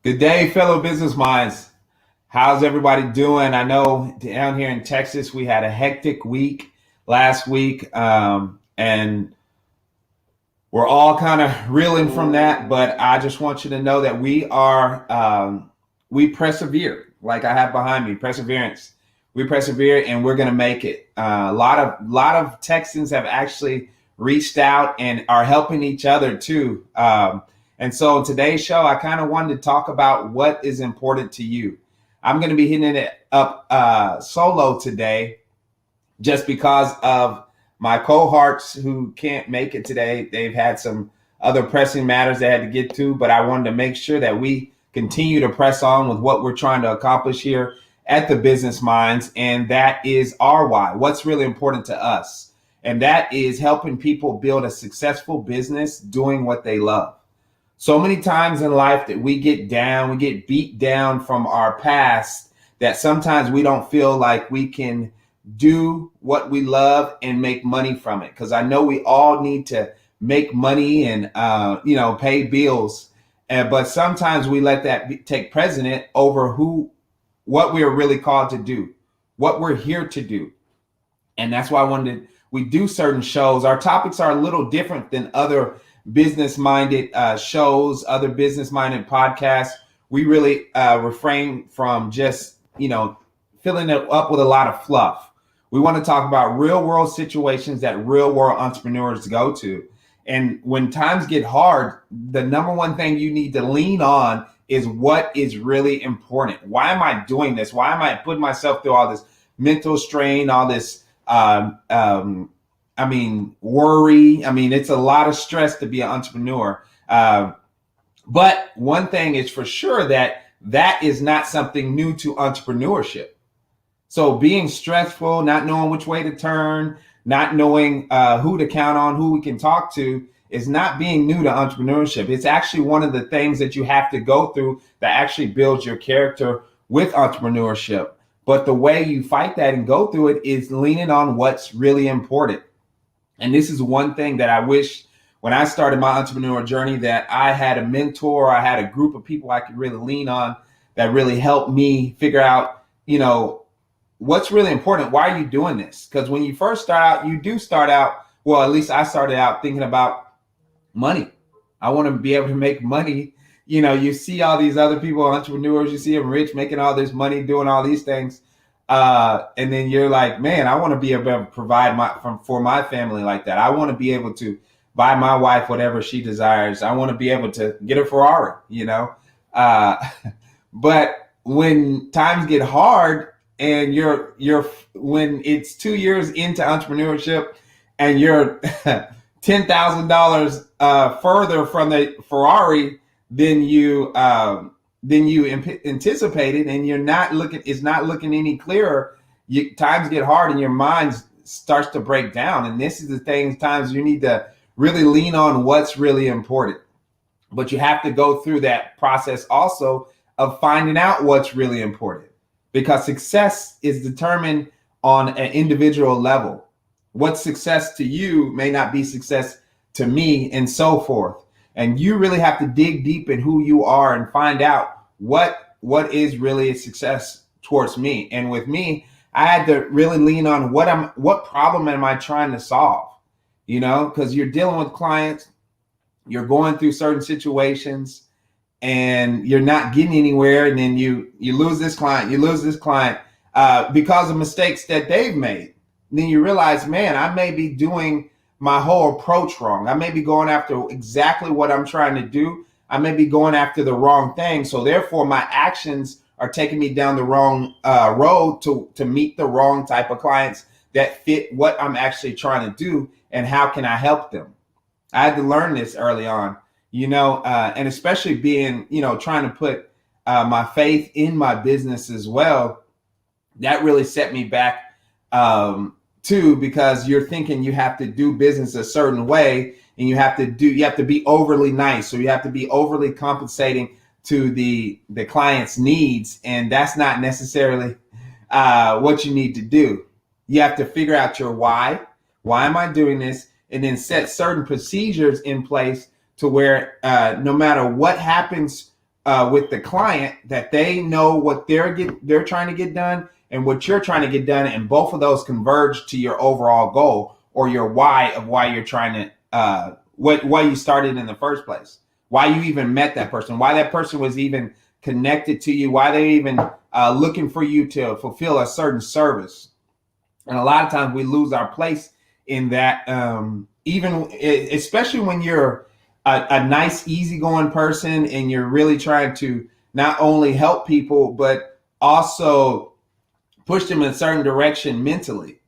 Good day, fellow business minds. How's everybody doing? I know down here in Texas, we had a hectic week last week, and we're all kind of reeling from that. But I just want you to know that we persevere, like I have behind me, perseverance. We persevere, and we're going to make it. A lot of Texans have actually reached out and are helping each other too. And so in today's show, I kind of wanted to talk about what is important to you. I'm going to be hitting it up solo today just because of my cohorts who can't make it today. They've had some other pressing matters they had to get to, but I wanted to make sure that we continue to press on with what we're trying to accomplish here at the Business Minds, and that is our why. What's really important to us, and that is helping people build a successful business doing what they love. So many times in life that we get down, we get beat down from our past, that sometimes we don't feel like we can do what we love and make money from it. Because I know we all need to make money and pay bills, but sometimes we let that take precedent over what we are really called to do, what we're here to do. And that's why we do certain shows. Our topics are a little different than other business-minded shows, other business-minded podcasts. We really refrain from just, filling it up with a lot of fluff. We want to talk about real-world situations that real-world entrepreneurs go to. And when times get hard, the number one thing you need to lean on is what is really important. Why am I doing this? Why am I putting myself through all this mental strain, all this worry. It's a lot of stress to be an entrepreneur. But one thing is for sure that is not something new to entrepreneurship. So being stressful, not knowing which way to turn, not knowing who to count on, who we can talk to, is not being new to entrepreneurship. It's actually one of the things that you have to go through that actually builds your character with entrepreneurship. But the way you fight that and go through it is leaning on what's really important. And this is one thing that I wish when I started my entrepreneurial journey that I had a mentor, I had a group of people I could really lean on that really helped me figure out, what's really important. Why are you doing this? Because when you first start out, you do start out, well, at least I started out thinking about money. I want to be able to make money. You see all these other people, entrepreneurs, you see them rich, making all this money, doing all these things. And then you're like, man, I want to be able to provide for my family like that. I want to be able to buy my wife whatever she desires. I want to be able to get a Ferrari, But when times get hard and when it's 2 years into entrepreneurship and you're $10,000 further from the Ferrari than you anticipated, and it's not looking any clearer. Times get hard and your mind starts to break down. And this is the times you need to really lean on what's really important. But you have to go through that process also of finding out what's really important, because success is determined on an individual level. What's success to you may not be success to me, and so forth. And you really have to dig deep in who you are and find out what is really a success towards me. And with me, I had to really lean on what problem am I trying to solve? Because you're dealing with clients, you're going through certain situations, and you're not getting anywhere. And then you lose this client, because of mistakes that they've made. And then you realize, man, I may be doing my whole approach wrong. I may be going after exactly what I'm trying to do. I may be going after the wrong thing. So therefore, my actions are taking me down the wrong road to meet the wrong type of clients that fit what I'm actually trying to do. And how can I help them? I had to learn this early on, and especially being, trying to put my faith in my business as well. That really set me back too, because you're thinking you have to do business a certain way, and you have to be overly nice, so you have to be overly compensating to the client's needs, and that's not necessarily what you need to do. You have to figure out your why. Why am I doing this? And then set certain procedures in place to where no matter what happens with the client, that they know what they're trying to get done and what you're trying to get done, and both of those converge to your overall goal or your why of why you're trying to why you started in the first place, why you even met that person, why that person was even connected to you, why they're even looking for you to fulfill a certain service. And a lot of times we lose our place in that, especially when you're a nice, easygoing person and you're really trying to not only help people, but also push them in a certain direction mentally.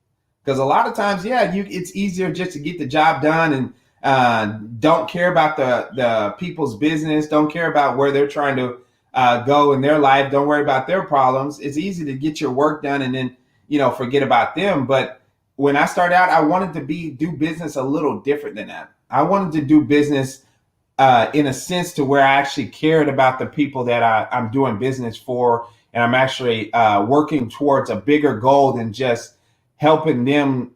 Because a lot of times, it's easier just to get the job done and don't care about the people's business, don't care about where they're trying to go in their life, don't worry about their problems. It's easy to get your work done and then forget about them. But when I started out, I wanted to do business a little different than that. I wanted to do business in a sense to where I actually cared about the people that I'm doing business for, and I'm actually working towards a bigger goal than just helping them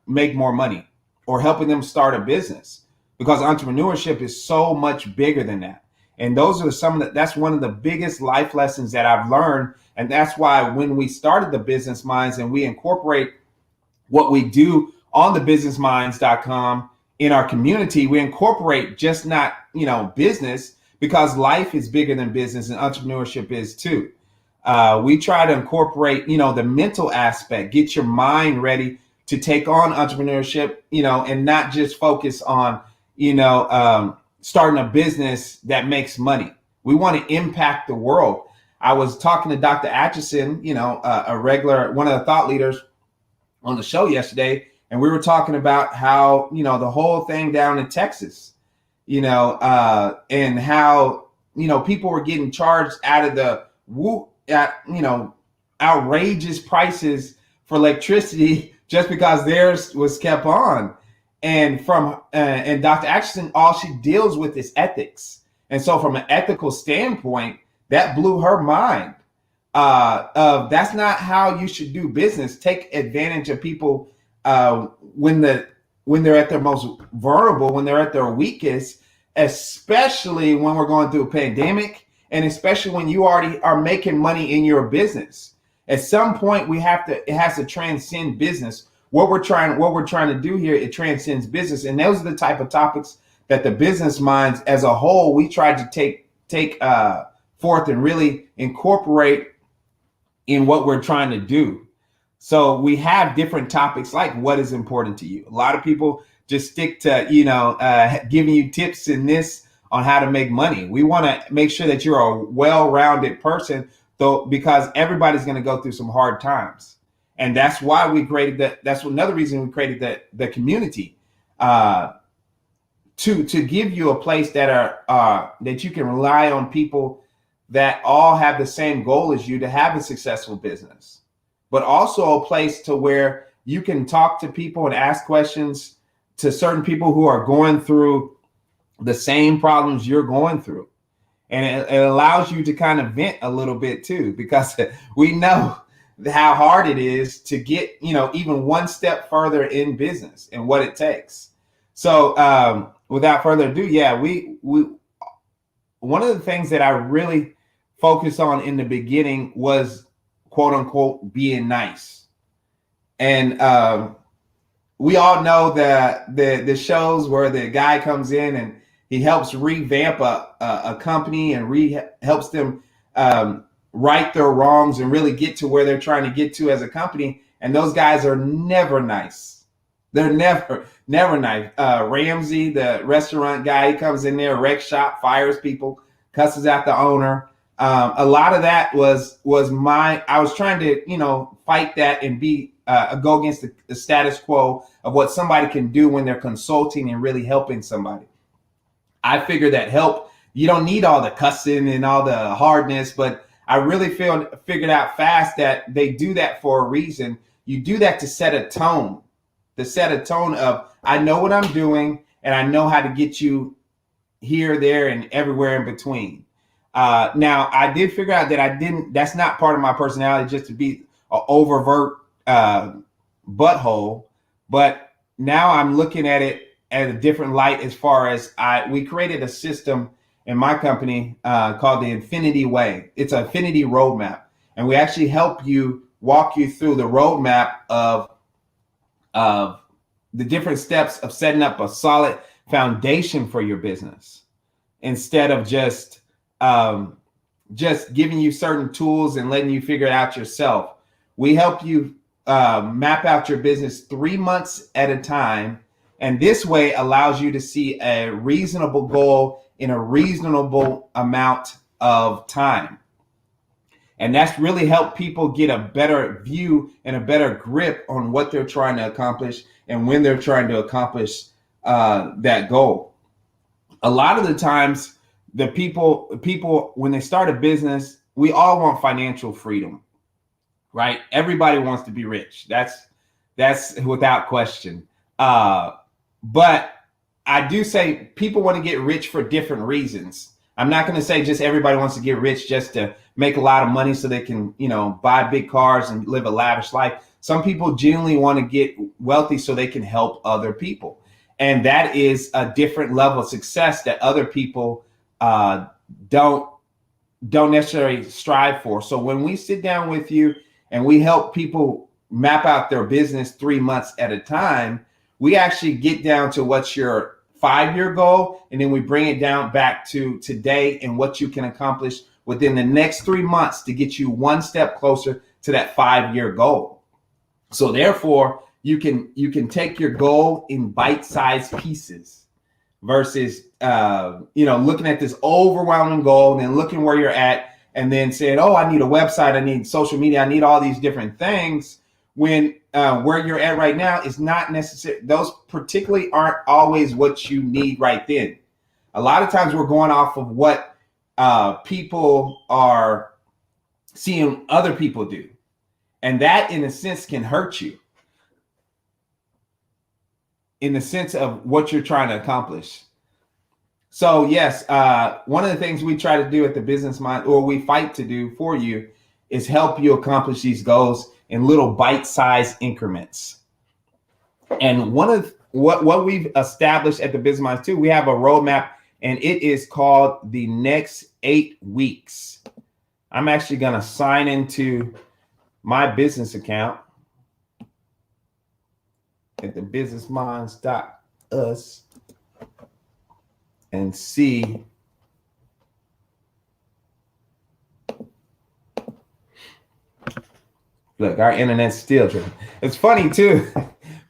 make more money or helping them start a business, because entrepreneurship is so much bigger than that. And those are that's one of the biggest life lessons that I've learned. And that's why when we started the Business Minds and we incorporate what we do on the businessminds.com in our community, we incorporate just not, business, because life is bigger than business and entrepreneurship is too. We try to incorporate, the mental aspect, get your mind ready to take on entrepreneurship, and not just focus on, starting a business that makes money. We want to impact the world. I was talking to Dr. Atchison, one of the thought leaders on the show yesterday, and we were talking about how, the whole thing down in Texas, and how, people were getting charged out of the outrageous prices for electricity just because theirs was kept on. And and Dr. Atchison, all she deals with is ethics. And so from an ethical standpoint, that blew her mind. That's not how you should do business. Take advantage of people when they're at their most vulnerable, when they're at their weakest, especially when we're going through a pandemic, and especially when you already are making money in your business. At some point, it has to transcend business. What we're trying to do here, it transcends business. And those are the type of topics that the Business Minds as a whole, we try to take forth and really incorporate in what we're trying to do. So we have different topics like what is important to you. A lot of people just stick to, giving you tips in this on how to make money. We want to make sure that you're a well-rounded person, though, because everybody's going to go through some hard times. And that's why we created that. That's another reason we created the community, to give you a place that you can rely on people that all have the same goal as you to have a successful business, but also a place to where you can talk to people and ask questions to certain people who are going through the same problems you're going through. And it allows you to kind of vent a little bit too, because we know how hard it is to get, even one step further in business and what it takes. So without further ado, we one of the things that I really focused on in the beginning was, quote unquote, being nice. And we all know the shows where the guy comes in and he helps revamp a company and helps them right their wrongs and really get to where they're trying to get to as a company. And those guys are never nice. They're never nice. Ramsey, the restaurant guy, he comes in there, wrecks shop, fires people, cusses out the owner. A lot of that was I was trying to, fight that and go against the status quo of what somebody can do when they're consulting and really helping somebody. I figured that you don't need all the cussing and all the hardness, but I really figured out fast that they do that for a reason. You do that to set a tone of, I know what I'm doing and I know how to get you here, there, and everywhere in between. Now I did figure out that that's not part of my personality, just to be an overt butthole, but now I'm looking at it at a different light, as far as we created a system in my company called the Infinity Way. It's an Infinity Roadmap. And we actually help you walk you through the roadmap of the different steps of setting up a solid foundation for your business instead of just giving you certain tools and letting you figure it out yourself. We help you map out your business 3 months at a time. And this way allows you to see a reasonable goal in a reasonable amount of time. And that's really helped people get a better view and a better grip on what they're trying to accomplish and when they're trying to accomplish that goal. A lot of the times, the people, when they start a business, we all want financial freedom, right? Everybody wants to be rich. That's without question. But I do say people want to get rich for different reasons. I'm not going to say just everybody wants to get rich just to make a lot of money so they can, buy big cars and live a lavish life. Some people genuinely want to get wealthy so they can help other people. And that is a different level of success that other people don't necessarily strive for. So when we sit down with you and we help people map out their business 3 months at a time, we actually get down to what's your 5-year goal, and then we bring it down back to today and what you can accomplish within the next 3 months to get you one step closer to that 5-year goal. So therefore, you can take your goal in bite-sized pieces versus looking at this overwhelming goal and then looking where you're at and then saying, oh, I need a website, I need social media, I need all these different things, when where you're at right now is not necessary. Those particularly aren't always what you need right then. A lot of times we're going off of what people are seeing other people do. And that, in a sense, can hurt you in the sense of what you're trying to accomplish. So yes, one of the things we try to do at the Business Mind, or we fight to do for you, is help you accomplish these goals in little bite-sized increments. And one of what we've established at the Business Minds too, we have a roadmap, and it is called the next 8 weeks. I'm actually going to sign into my business account at the businessminds.us and see. Look, our internet's still tripping. It's funny too.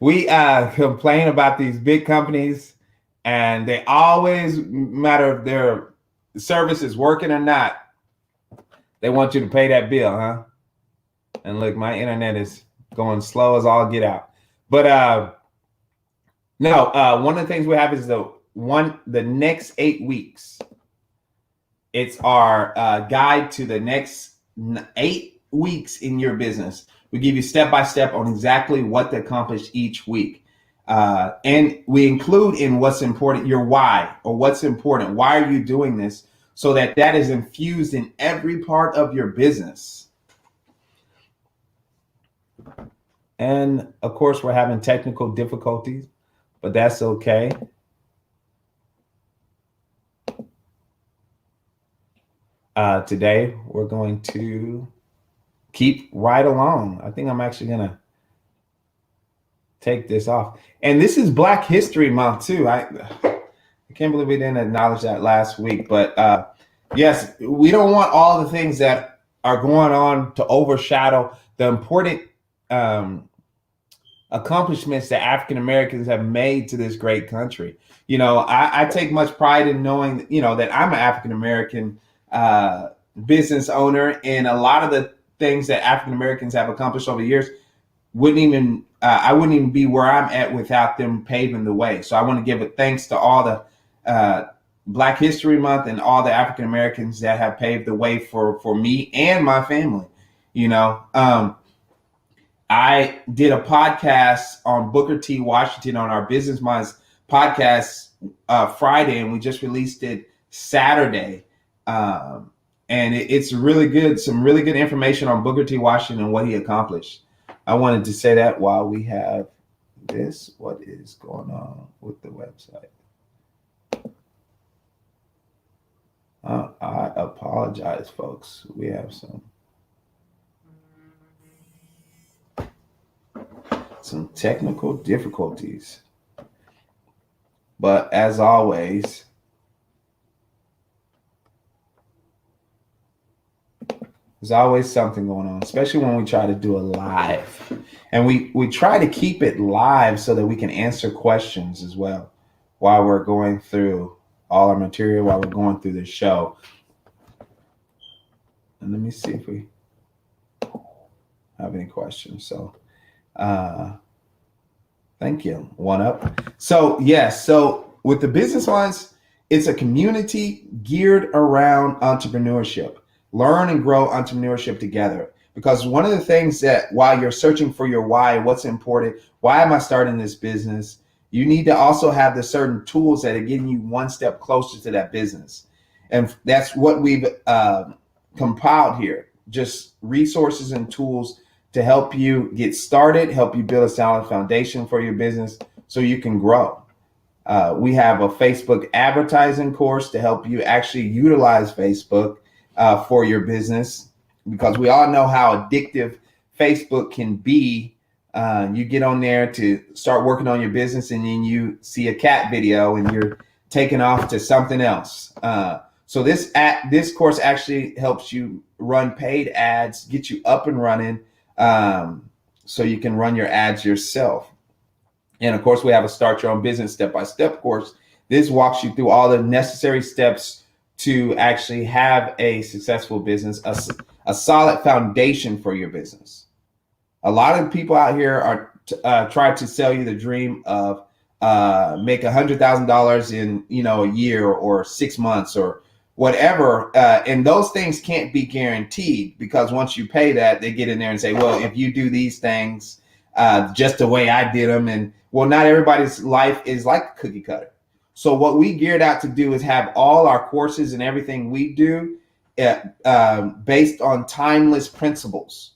We complain about these big companies, and they always, matter if their service is working or not, they want you to pay that bill, huh? And look, my internet is going slow as all get out. But one of the things we have is the next 8 weeks. It's our guide to the next 8 weeks in your business. We give you step by step on exactly what to accomplish each week. And we include in what's important, your why, or what's important. Why are you doing this? So that is infused in every part of your business. And of course, we're having technical difficulties, but that's okay. Today, we're going to keep right along. I think I'm actually going to take this off. And this is Black History Month too. I can't believe we didn't acknowledge that last week. But yes, we don't want all the things that are going on to overshadow the important accomplishments that African Americans have made to this great country. I take much pride in knowing, that I'm an African American business owner, and a lot of the things that African Americans have accomplished over the years I wouldn't even be where I'm at without them paving the way. So I want to give a thanks to all the Black History Month and all the African Americans that have paved the way for me and my family. I did a podcast on Booker T. Washington on our Business Minds podcast Friday, and we just released it Saturday. And it's really good, some really good information on Booker T. Washington and what he accomplished. I wanted to say that while we have this. What is going on with the website? apologize, folks. We have some technical difficulties. But as always, there's always something going on, especially when we try to do a live. And we try to keep it live so that we can answer questions as well while we're going through all our material, while we're going through the show. And let me see if we have any questions. So thank you. One up. So yes, so with the business lines, it's a community geared around entrepreneurship. Learn and grow entrepreneurship together. Because one of the things that while you're searching for your why, what's important, why am I starting this business? You need to also have the certain tools that are getting you one step closer to that business. And that's what we've compiled here. Just resources and tools to help you get started, help you build a solid foundation for your business so you can grow. We have a Facebook advertising course to help you actually utilize Facebook for your business, because we all know how addictive Facebook can be. You get on there to start working on your business and then you see a cat video and you're taken off to something else. So this course actually helps you run paid ads, get you up and running, so you can run your ads yourself. And of course, we have a Start Your Own Business step-by-step course. This walks you through all the necessary steps to actually have a successful business, a solid foundation for your business. A lot of people out here are trying to sell you the dream of make $100,000 in a year or 6 months or whatever, and those things can't be guaranteed, because once you pay that, they get in there and say, well, if you do these things just the way I did them, and well, not everybody's life is like a cookie cutter. So what we geared out to do is have all our courses and everything we do based on timeless principles.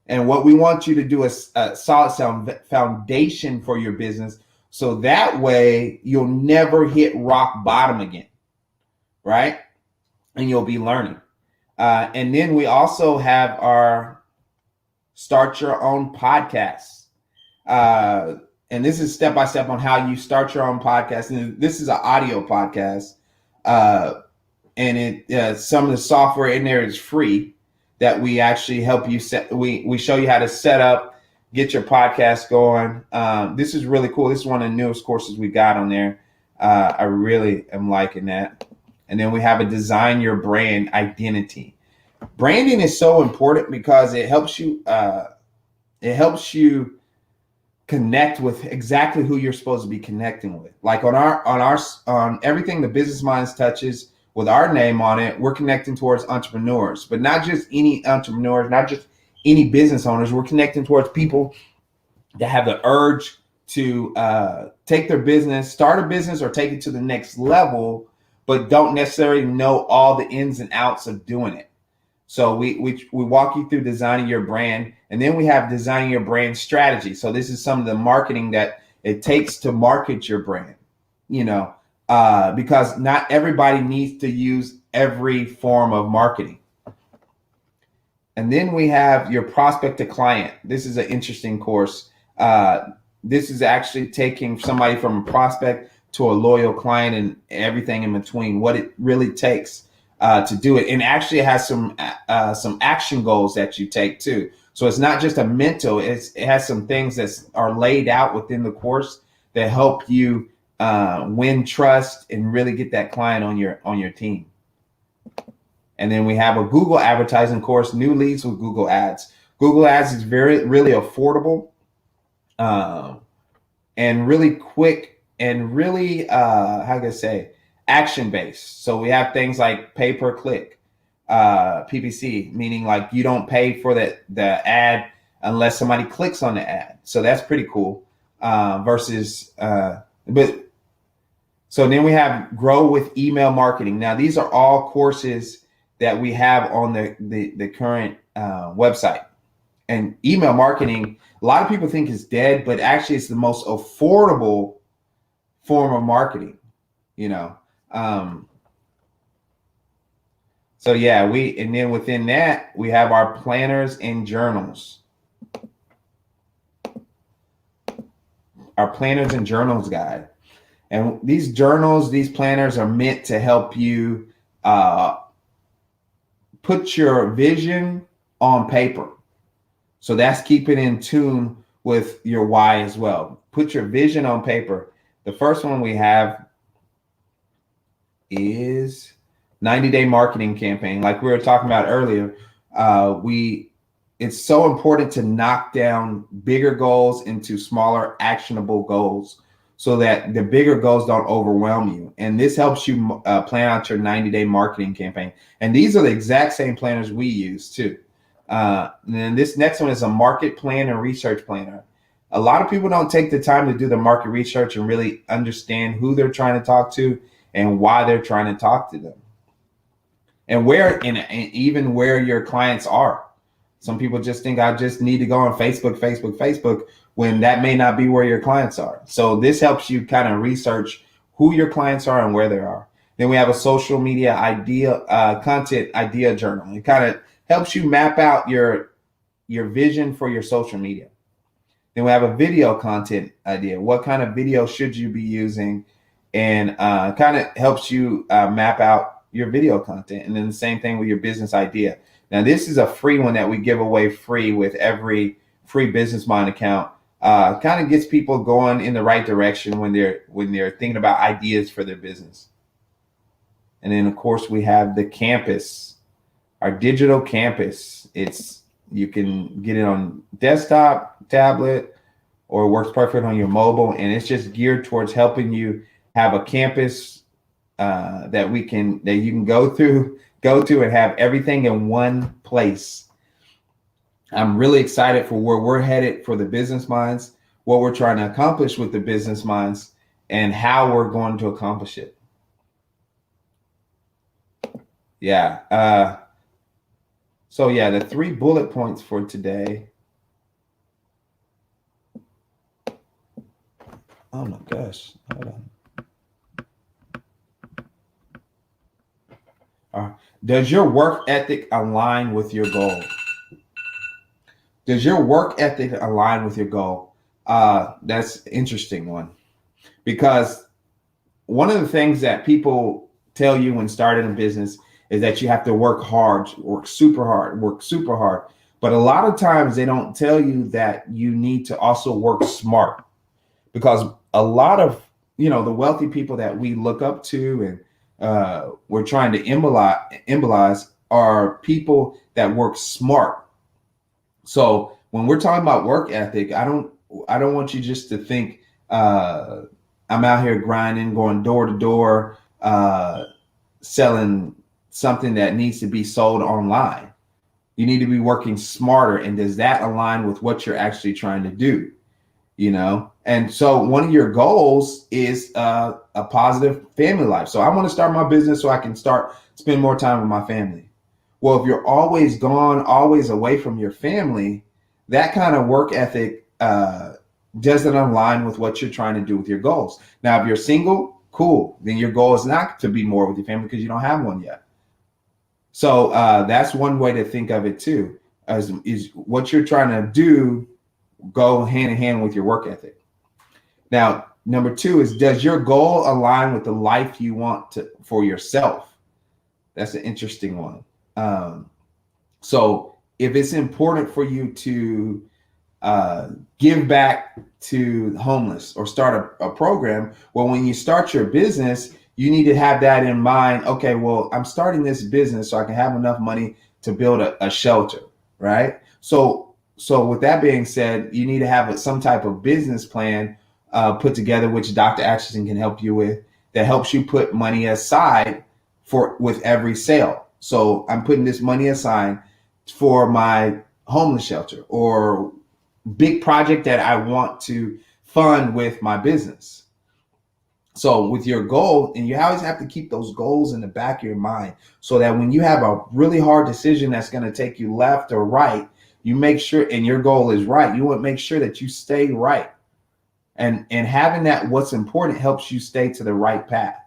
And what we want you to do is a solid foundation for your business, so that way you'll never hit rock bottom again, right? And you'll be learning. And then we also have our Start Your Own podcast. And this is step-by-step on how you start your own podcast. And this is an audio podcast. And some of the software in there is free that we actually help you set. We show you how to set up, get your podcast going. This is really cool. This is one of the newest courses we got on there. I really am liking that. And then we have a Design Your Brand Identity. Branding is so important because it helps you connect with exactly who you're supposed to be connecting with. Like on everything the Business Minds touches with our name on it, we're connecting towards entrepreneurs, but not just any entrepreneurs, not just any business owners. We're connecting towards people that have the urge to take their business, start a business, or take it to the next level, but don't necessarily know all the ins and outs of doing it. So we walk you through designing your brand, and then we have designing your brand strategy. So this is some of the marketing that it takes to market your brand, because not everybody needs to use every form of marketing. And then we have your prospect to client. This is an interesting course. This is actually taking somebody from a prospect to a loyal client and everything in between, what it really takes to do it. And actually it has some action goals that you take too. So it's not just a mental, it has some things that are laid out within the course that help you win trust and really get that client on your team. And then we have a Google advertising course, New Leads with Google Ads. Google Ads is really affordable and really quick and really, action based. So we have things like pay per click, PPC, meaning like you don't pay for the ad unless somebody clicks on the ad. So that's pretty cool. So then we have Grow with Email Marketing. Now these are all courses that we have on the current website. And email marketing, a lot of people think is dead, but actually it's the most affordable form of marketing, So yeah, and then within that, we have our planners and journals. Our planners and journals guide. And these journals, these planners are meant to help you put your vision on paper. So that's keeping in tune with your why as well. Put your vision on paper. The first one we have is 90-day marketing campaign. Like we were talking about earlier, it's so important to knock down bigger goals into smaller actionable goals so that the bigger goals don't overwhelm you. And this helps you plan out your 90-day marketing campaign. And these are the exact same planners we use too. And then this next one is a market plan and research planner. A lot of people don't take the time to do the market research and really understand who they're trying to talk to and why they're trying to talk to them. And and even where your clients are. Some people just think I just need to go on Facebook, when that may not be where your clients are. So this helps you kind of research who your clients are and where they are. Then we have a social media content idea journal. It kind of helps you map out your vision for your social media. Then we have a video content idea. What kind of video should you be using? And kind of helps you map out your video content. And then the same thing with your business idea. Now, this is a free one that we give away free with every free Business Mind account. Kind of gets people going in the right direction when they're thinking about ideas for their business. And then, of course, we have the campus, our digital campus. You can get it on desktop, tablet, or it works perfect on your mobile. And it's just geared towards helping you have a campus that you can go to and have everything in one place. I'm really excited for where we're headed for the Business Minds, what we're trying to accomplish with the Business Minds, and how we're going to accomplish it. Yeah. So yeah, the 3 bullet points for today. Oh my gosh. Hold on. Does your work ethic align with your goal? Does your work ethic align with your goal? That's an interesting one, because one of the things that people tell you when starting a business is that you have to work hard, work super hard. But a lot of times they don't tell you that you need to also work smart, because a lot of, the wealthy people that we look up to and we're trying to embolize are people that work smart. So when we're talking about work ethic, I don't want you just to think I'm out here grinding, going door to door, selling something that needs to be sold online. You need to be working smarter. And does that align with what you're actually trying to do? And so one of your goals is a positive family life. So I want to start my business so I can spend more time with my family. Well, if you're always gone, always away from your family, that kind of work ethic doesn't align with what you're trying to do with your goals. Now, if you're single, cool. Then your goal is not to be more with your family because you don't have one yet. So that's one way to think of it too, is what you're trying to do go hand in hand with your work ethic. Now, number 2 is, does your goal align with the life you want for yourself? That's an interesting one. So if it's important for you to give back to homeless or start a program, well, when you start your business, you need to have that in mind. Okay, well, I'm starting this business so I can have enough money to build a shelter, right? So with that being said, you need to have some type of business plan put together, which Dr. Atchison can help you with, that helps you put money aside with every sale. So I'm putting this money aside for my homeless shelter or big project that I want to fund with my business. So with your goal, and you always have to keep those goals in the back of your mind so that when you have a really hard decision that's going to take you left or right, you make sure, and your goal is right, you want to make sure that you stay right. And having that what's important helps you stay to the right path.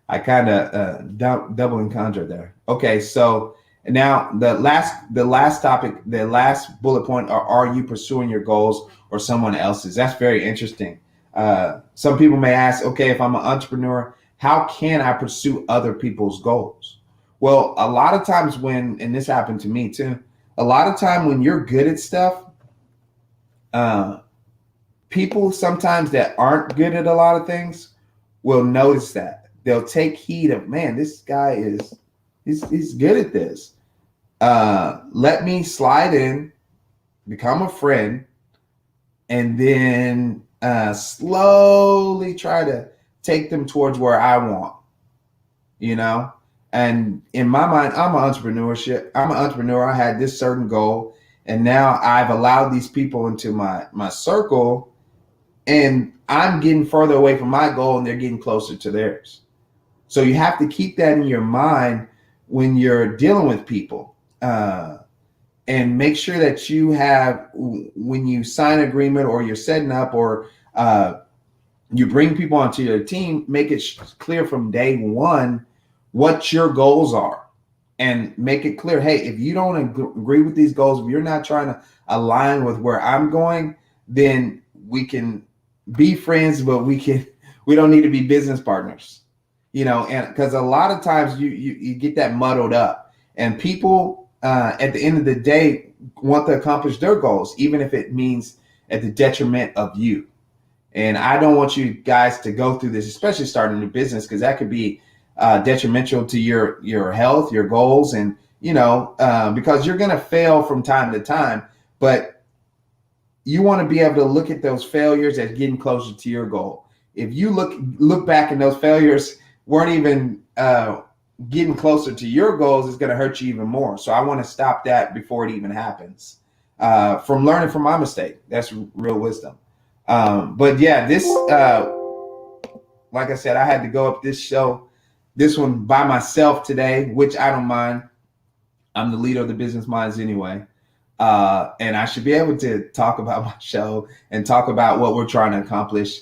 I kind of double entendre there. Okay, so now the last topic, the last bullet point are you pursuing your goals or someone else's? That's very interesting. Some people may ask, okay, if I'm an entrepreneur, how can I pursue other people's goals? Well, a lot of times and this happened to me too, a lot of time when you're good at stuff, people sometimes that aren't good at a lot of things will notice that. They'll take heed of, man, this guy he's good at this. Let me slide in, become a friend, and then slowly try to take them towards where I want, And in my mind, I'm an entrepreneur. I had this certain goal, and now I've allowed these people into my circle, and I'm getting further away from my goal and they're getting closer to theirs. So you have to keep that in your mind when you're dealing with people, and make sure that you have, when you sign an agreement or you're setting up or you bring people onto your team, make it clear from day one what your goals are, and make it clear, hey, if you don't agree with these goals, if you're not trying to align with where I'm going, then we can be friends, but we don't need to be business partners, and because a lot of times you get that muddled up, and people at the end of the day want to accomplish their goals, even if it means at the detriment of you. And I don't want you guys to go through this, especially starting a new business, because that could be detrimental to your health, your goals, and because you're going to fail from time to time, but you want to be able to look at those failures as getting closer to your goal. If you look back and those failures weren't even getting closer to your goals, it's going to hurt you even more. So I want to stop that before it even happens. From learning from my mistake, that's real wisdom. But yeah, this, like I said, I had to go up this one by myself today, which I don't mind. I'm the leader of the Business Minds anyway. And I should be able to talk about my show and talk about what we're trying to accomplish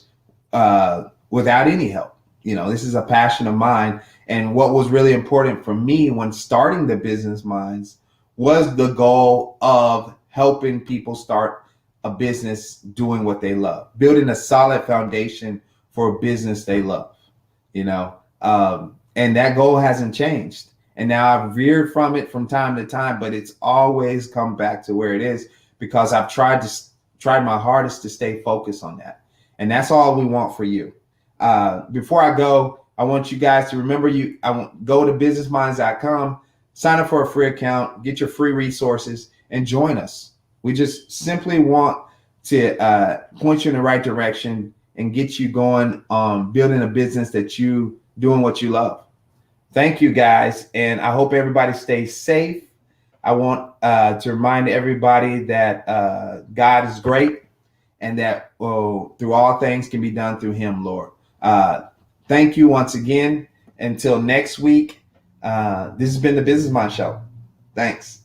without any help. This is a passion of mine. And what was really important for me when starting the Business Minds was the goal of helping people start a business doing what they love, building a solid foundation for a business they love, and that goal hasn't changed. And now I've veered from it from time to time, but it's always come back to where it is because I've tried my hardest to stay focused on that. And that's all we want for you. Before I go, I want you guys to remember go to businessminds.com, sign up for a free account, get your free resources, and join us. We just simply want to point you in the right direction and get you going on building a business that you doing what you love. Thank you, guys, and I hope everybody stays safe. I want to remind everybody that God is great, and that through all things can be done through Him, Lord. Thank you once again. Until next week, this has been the Business Mind Show. Thanks.